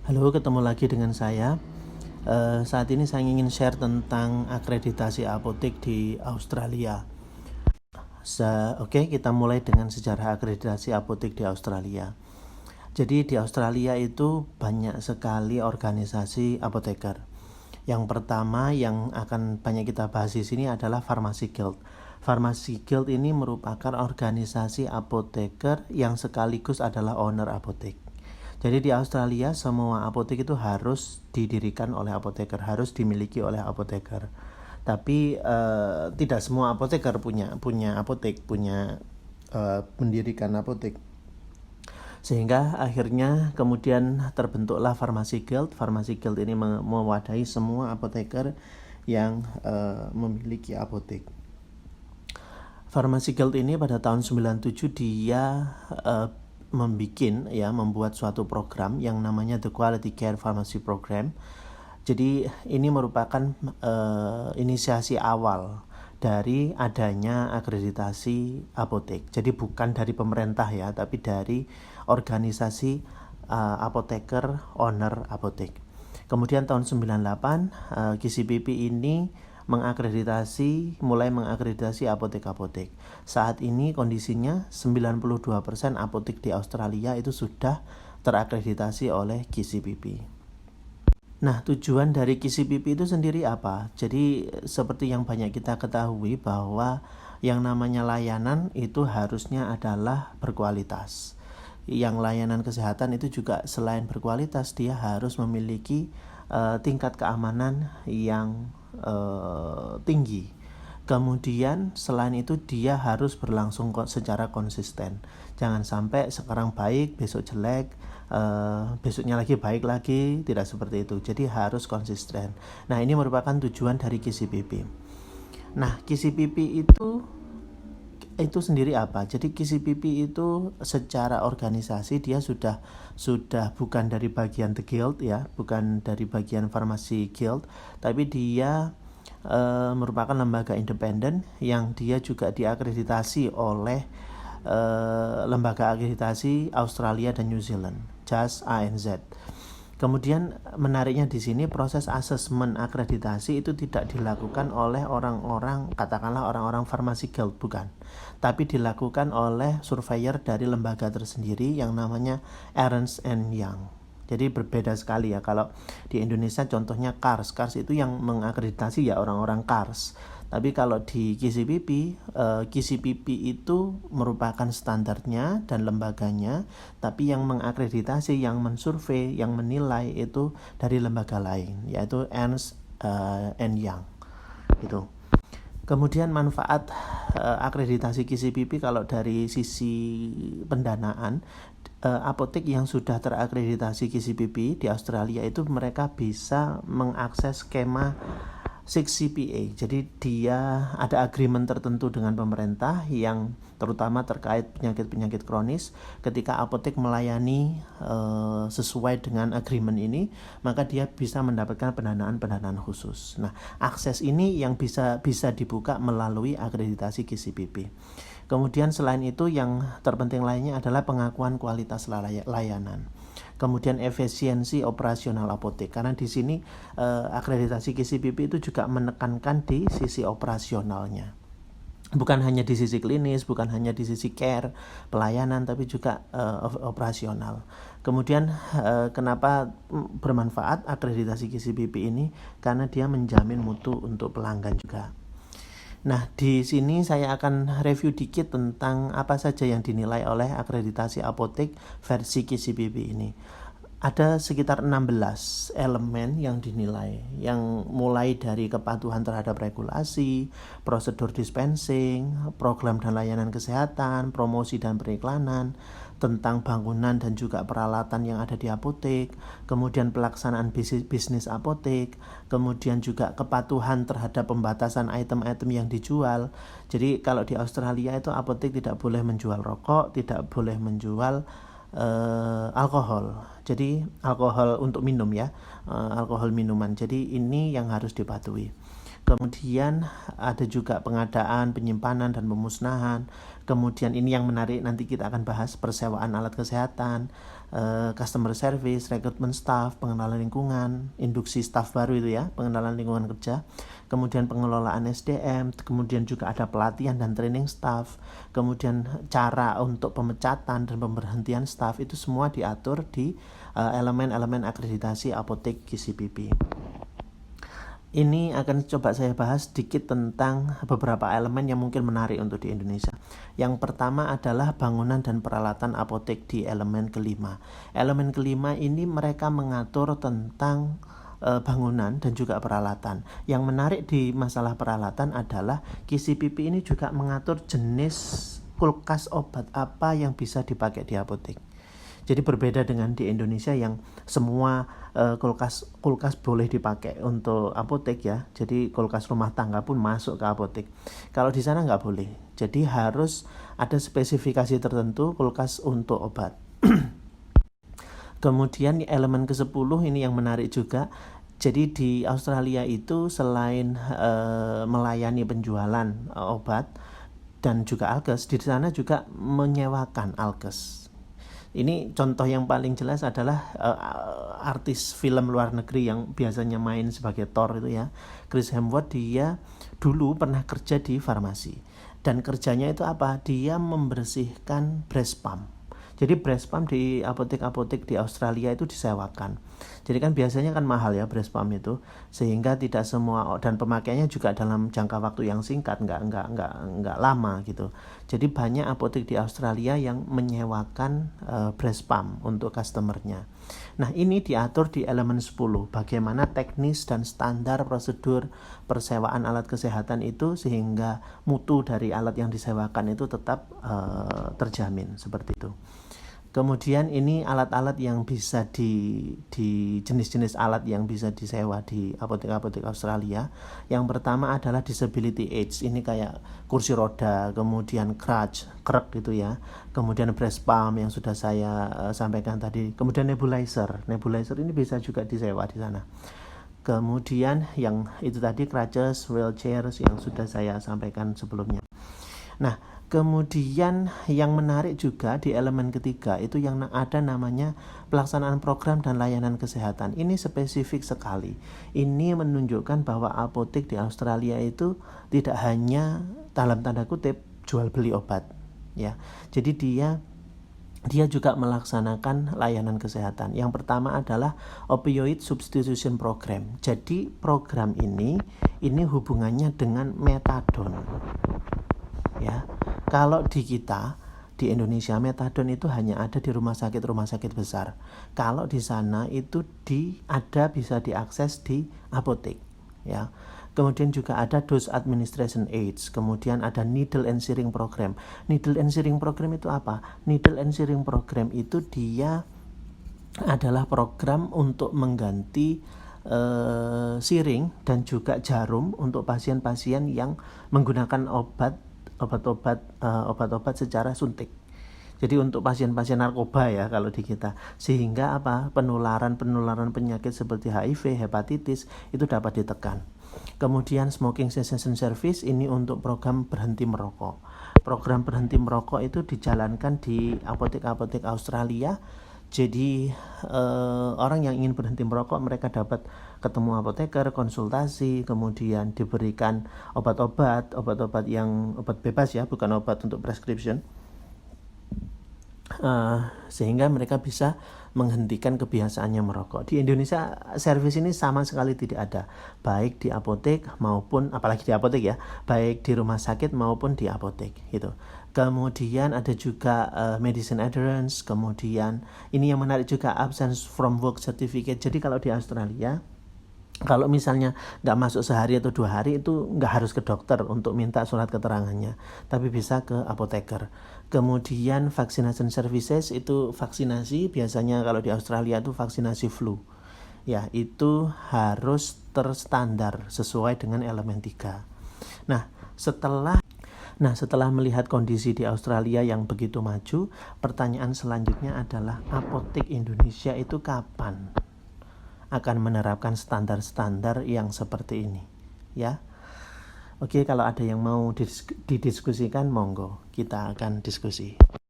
Halo, ketemu lagi dengan saya. Saat ini saya ingin share tentang akreditasi apotek di Australia. Oke, kita mulai dengan sejarah akreditasi apotek di Australia. Jadi di Australia itu banyak sekali organisasi apoteker. Yang pertama yang akan banyak kita bahas di sini adalah Pharmacy Guild. Pharmacy Guild ini merupakan organisasi apoteker yang sekaligus adalah owner apotek. Jadi di Australia semua apotek itu harus didirikan oleh apoteker, harus dimiliki oleh apoteker. Tapi tidak semua apoteker punya apotek, mendirikan apotek. Sehingga akhirnya kemudian terbentuklah Pharmacy Guild. Pharmacy Guild ini mewadahi semua apoteker yang memiliki apotek. Pharmacy Guild ini pada tahun 97 dia membuat suatu program yang namanya The Quality Care Pharmacy Program. Jadi ini merupakan inisiasi awal dari adanya akreditasi apotek. Jadi bukan dari pemerintah ya, tapi dari organisasi apoteker owner apotek. Kemudian tahun 98 QCPP ini mulai mengakreditasi apotek-apotek. Saat ini kondisinya 92% apotek di Australia itu sudah terakreditasi oleh QCPP. Nah, tujuan dari QCPP itu sendiri apa? Jadi seperti yang banyak kita ketahui bahwa yang namanya layanan itu harusnya adalah berkualitas. Yang layanan kesehatan itu juga selain berkualitas, dia harus memiliki tingkat keamanan yang tinggi. Kemudian selain itu dia harus berlangsung secara konsisten. Jangan sampai sekarang baik, besok jelek, besoknya lagi baik lagi, tidak seperti itu. Jadi harus konsisten. Nah, ini merupakan tujuan dari QCPP. Nah, QCPP itu sendiri apa? Jadi QCPP itu secara organisasi dia sudah bukan dari bagian The Guild ya, bukan dari bagian Pharmacy Guild, tapi dia merupakan lembaga independen yang dia juga diakreditasi oleh lembaga akreditasi Australia dan New Zealand, JAS ANZ. Kemudian menariknya di sini proses asesmen akreditasi itu tidak dilakukan oleh orang-orang Pharmacy Guild, bukan. Tapi dilakukan oleh surveyor dari lembaga tersendiri yang namanya Ernst & Young. Jadi berbeda sekali ya. Kalau di Indonesia contohnya KARS itu yang mengakreditasi ya orang-orang KARS. Tapi kalau di QCPP itu merupakan standarnya dan lembaganya, tapi yang mengakreditasi, yang mensurvei, yang menilai itu dari lembaga lain, yaitu Ernst & Young. Gitu. Kemudian manfaat akreditasi QCPP kalau dari sisi pendanaan, apotek yang sudah terakreditasi QCPP di Australia itu mereka bisa mengakses skema 6CPA. Jadi dia ada agreement tertentu dengan pemerintah yang terutama terkait penyakit-penyakit kronis. Ketika apotek melayani sesuai dengan agreement ini, maka dia bisa mendapatkan pendanaan khusus. Nah, akses ini yang bisa dibuka melalui akreditasi QCPP. Kemudian selain itu yang terpenting lainnya adalah pengakuan kualitas layanan. Kemudian efisiensi operasional apotek, karena di sini akreditasi QCPP itu juga menekankan di sisi operasionalnya, bukan hanya di sisi klinis, bukan hanya di sisi care pelayanan, tapi juga operasional. Kemudian kenapa bermanfaat akreditasi QCPP ini? Karena dia menjamin mutu untuk pelanggan juga. Nah, di sini saya akan review dikit tentang apa saja yang dinilai oleh akreditasi apotek versi QCPP ini. Ada sekitar 16 elemen yang dinilai, yang mulai dari kepatuhan terhadap regulasi, prosedur dispensing, program dan layanan kesehatan, promosi dan periklanan, tentang bangunan dan juga peralatan yang ada di apotek, kemudian pelaksanaan bisnis apotek, kemudian juga kepatuhan terhadap pembatasan item-item yang dijual. Jadi kalau di Australia itu apotek tidak boleh menjual rokok, tidak boleh menjual alkohol. Jadi alkohol untuk minum ya, alkohol minuman. Jadi ini yang harus dipatuhi. Kemudian ada juga pengadaan, penyimpanan, dan pemusnahan. Kemudian ini yang menarik, nanti kita akan bahas persewaan alat kesehatan, customer service, rekrutmen staff, pengenalan lingkungan, induksi staff baru itu ya, pengenalan lingkungan kerja, kemudian pengelolaan SDM, kemudian juga ada pelatihan dan training staff, kemudian cara untuk pemecatan dan pemberhentian staff, itu semua diatur di elemen-elemen akreditasi apotek KCPP. Ini akan coba saya bahas sedikit tentang beberapa elemen yang mungkin menarik untuk di Indonesia. Yang pertama adalah bangunan dan peralatan apotek di elemen kelima. Elemen kelima ini mereka mengatur tentang bangunan dan juga peralatan. Yang menarik di masalah peralatan adalah KCPP ini juga mengatur jenis kulkas obat apa yang bisa dipakai di apotek. Jadi berbeda dengan di Indonesia yang semua kulkas boleh dipakai untuk apotek ya. Jadi kulkas rumah tangga pun masuk ke apotek. Kalau di sana nggak boleh. Jadi harus ada spesifikasi tertentu kulkas untuk obat. Kemudian elemen ke-10 ini yang menarik juga. Jadi di Australia itu selain melayani penjualan obat dan juga alkes, di sana juga menyewakan alkes. Ini contoh yang paling jelas adalah artis film luar negeri yang biasanya main sebagai Thor itu ya, Chris Hemsworth. Dia dulu pernah kerja di farmasi dan kerjanya itu apa? Dia membersihkan breast pump. Jadi breast pump di apotek-apotek di Australia itu disewakan. Jadi kan biasanya kan mahal ya breast pump itu, sehingga tidak semua, dan pemakaiannya juga dalam jangka waktu yang singkat, nggak lama gitu. Jadi banyak apotek di Australia yang menyewakan breast pump untuk customernya. Nah ini diatur di elemen 10, bagaimana teknis dan standar prosedur persewaan alat kesehatan itu sehingga mutu dari alat yang disewakan itu tetap terjamin seperti itu. Kemudian ini alat-alat yang bisa di jenis-jenis alat yang bisa disewa di apotek-apotek Australia. Yang pertama adalah disability aids. Ini kayak kursi roda, kemudian crutch, krek gitu ya. Kemudian breast pump yang sudah saya sampaikan tadi. Kemudian nebulizer. Nebulizer ini bisa juga disewa di sana. Kemudian yang itu tadi crutches, wheelchairs yang sudah saya sampaikan sebelumnya. Nah, kemudian yang menarik juga di elemen ketiga itu yang ada namanya pelaksanaan program dan layanan kesehatan. Ini spesifik sekali. Ini menunjukkan bahwa apotek di Australia itu tidak hanya dalam tanda kutip jual beli obat ya. Jadi dia juga melaksanakan layanan kesehatan. Yang pertama adalah opioid substitution program. Jadi program ini hubungannya dengan metadon. Ya, kalau di kita di Indonesia metadon itu hanya ada di rumah sakit besar. Kalau di sana itu bisa diakses di apotek, ya. Kemudian juga ada dose administration aids, kemudian ada needle and syringe program. Needle and syringe program itu apa? Needle and syringe program itu dia adalah program untuk mengganti siring dan juga jarum untuk pasien-pasien yang menggunakan obat-obat secara suntik. Jadi untuk pasien-pasien narkoba ya kalau di kita, sehingga penularan penyakit seperti HIV, hepatitis itu dapat ditekan. Kemudian smoking cessation service ini untuk program berhenti merokok. Program berhenti merokok itu dijalankan di apotek-apotek Australia. Jadi orang yang ingin berhenti merokok mereka dapat ketemu apoteker, konsultasi, kemudian diberikan obat-obat yang obat bebas ya, bukan obat untuk prescription, sehingga mereka bisa menghentikan kebiasaannya merokok. Di Indonesia servis ini sama sekali tidak ada, baik di apotek maupun apalagi di apotek ya, baik di rumah sakit maupun di apotek gitu. Kemudian ada juga medicine adherence, kemudian ini yang menarik juga absence from work certificate. Jadi kalau di Australia, kalau misalnya nggak masuk sehari atau 2 hari itu nggak harus ke dokter untuk minta surat keterangannya, tapi bisa ke apoteker. Kemudian vaccination services itu vaksinasi, biasanya kalau di Australia itu vaksinasi flu. Ya, itu harus terstandar sesuai dengan elemen 3. Nah, setelah melihat kondisi di Australia yang begitu maju, pertanyaan selanjutnya adalah apotek Indonesia itu kapan akan menerapkan standar-standar yang seperti ini, ya. Oke, kalau ada yang mau didiskusikan, monggo kita akan diskusi.